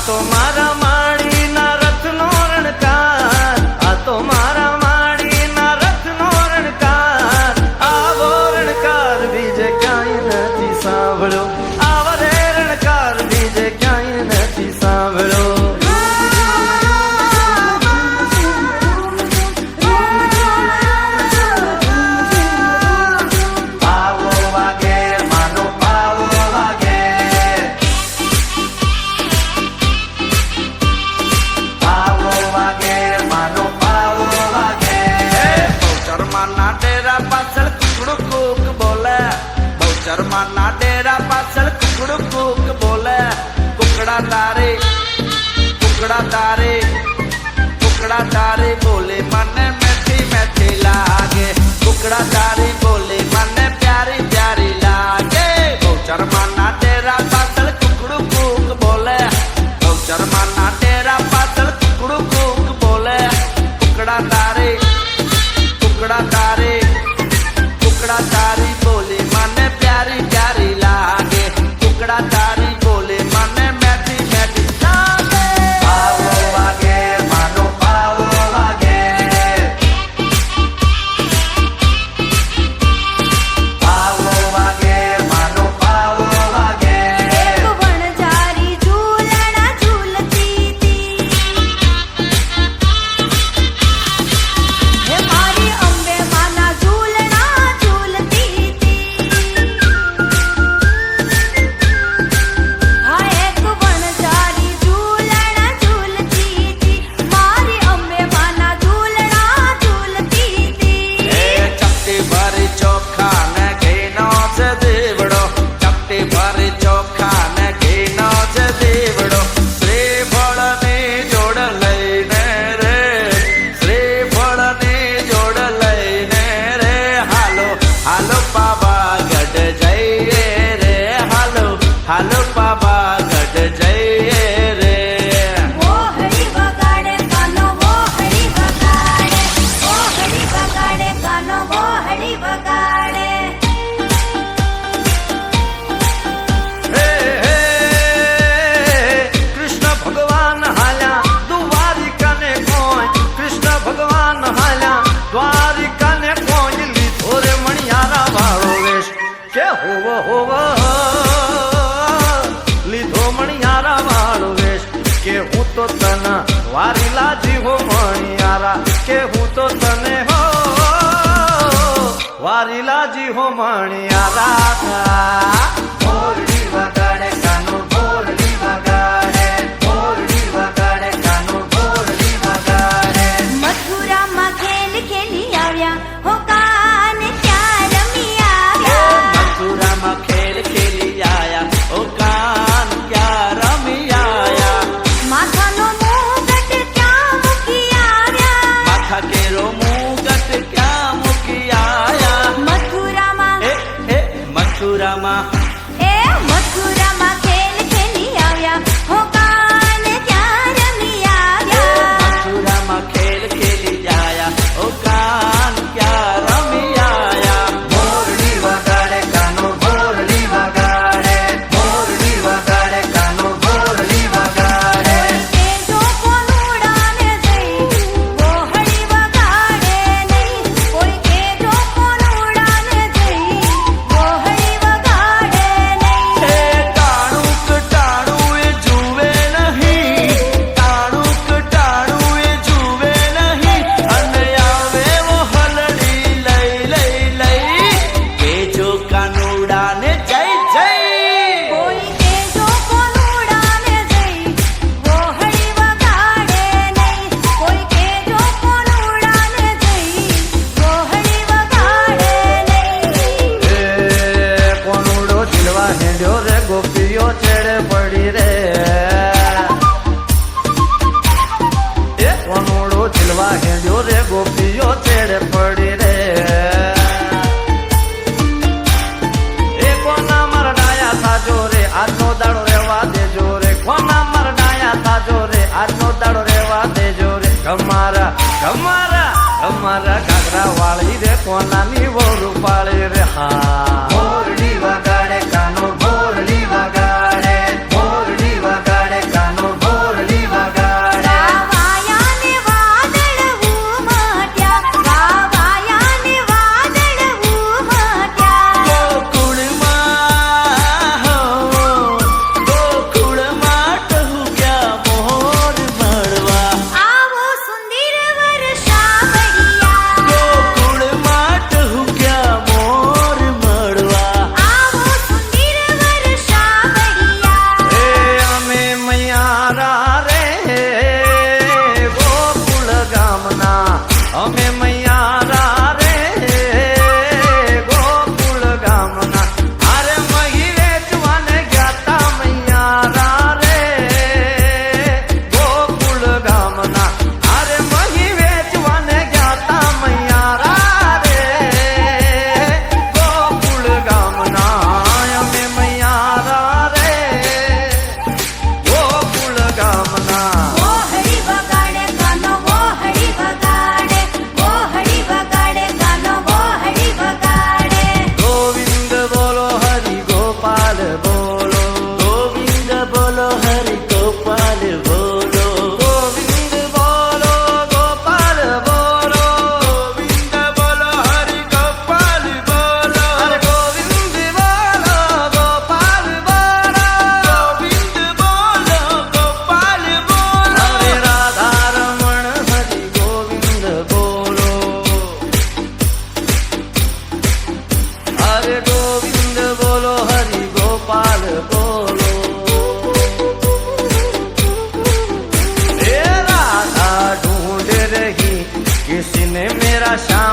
તો મારા માળીના રથનો રણકાર, આ તો મારા માળીના રથનો રણકાર. આવો રણકાર બીજે ક્યાંય નથી સાંભળ્યો, આવો રે રણકાર બીજે ક્યાંય નથી સાંભળ્યો. ચરમાના ડેરા પાછળ કુકડું કુક બોલે. કુકડા તારે કુકડા તારે બોલે મને મેઠી મેઠી લાગે. કુકડા તારી બોલે મને પ્યારી પ્યારી લાગે. ચરમાના ડેરા પાછળ કુકડું કુક બોલે. ચરમાના ડેરા પાછળ કુકડું કુક બોલે. કુકડા તારે કુકડા તારી બોલે મને પ્યારી પ્યારી લાગે. કુકડા તારી બોલે મને મેઠી મેઠી લાગે. પાવો વાગે માનો પાવો વાગે. પાવો વાગે માનો પાવો વાગે. એક વણઝારી ઝૂલણા ઝૂલતી હતી, હે મારી અંબે માના ઝૂલણા ઝૂલતી હતી. હા એક વણઝારી ઝૂલણા ઝૂલતી હતી, મારી અંબે માના ઝૂલણા ઝૂલતી હતી. એ ચપટી ભરી ચોખા ને ઘીનો છે દીવડો. ચપટી ભરી ચોખા ને ઘીનો છે દીવડો. શ્રીફળની જોડ લઈને રે, શ્રીફળની જોડ લઈને રે. હાલો હાલો પાવાગઢ જઈએ રે. હાલો હાલો પાવાગઢ જઈએ રે. ઓહળી વગાડે કાનો ઓહળી વગાડે, ઓહળી વગાડે કાનો ઓહળી વગાડે. હે હે કૃષ્ણ ભગવાન હાલ્યા દ્વારિકાને કોઈ, કૃષ્ણ ભગવાન હાલ્યા દ્વારિકાને કોઈ. લીધો રે મણિયારા વાળો વેશ કે હોવ લીધો મણિયારા વાળો વેશ કે હું તો તને વારીલા જીવો મણિયારા, કે હું તો તને હો વારીલા જીવો મણિયારા. મોરડી વગાડે કાનો મોરડી વગાડે, મોરડી વગાડે કાનો મોરડી વગાડે. મથુરામાં ખેલ ખેલી આવ્યા, હો કાન ત્યાં રમી આવ્યા. મથુરામાં ખેલ ખેલી આયા. ઓ કાન ક્યાં રમી આયા. માથાનો મુગટ ત્યાં મૂકી આવ્યા. માથા કેરો મુગટ ક્યાં મૂકી આયા. મથુરામાં એ મથુરા અમે મૈયારા રે ગોકુળ ગામના અરે મહી વેચવાને ગયા મૈયારા રે ગોકુળ ગામના અરે મહી વેચવાને ગયા મૈયારા રે ગોકુળ ગામના અમે મૈયારા રે ગોકુળ ગામના મોહડી વગાડે ગાનો મોહડી વગાડે મોહડી વગાડે ગાનો મોહડી વગાડે ગોવિંદ બોલો હરિ ગોપાલ બોલો ગોવિંદ બોલો હરિ ગોપાલ બોલો ગોવિંદ બોલો ગોપાલ બોલો ગોવિંદ બોલો હરિ ગોપાલ બોલો અરે ગોવિંદ બોલો ગોપાલ બોલો ગોવિંદ બોલો ગોપાલ બોલો અરે રાધા રમણ હરિ ગોવિંદ બોલો અરે ગોવિંદ બોલો હરિ ગોપાલ બોલો ए राधा ढूंढ रही किसी ने मेरा श्याम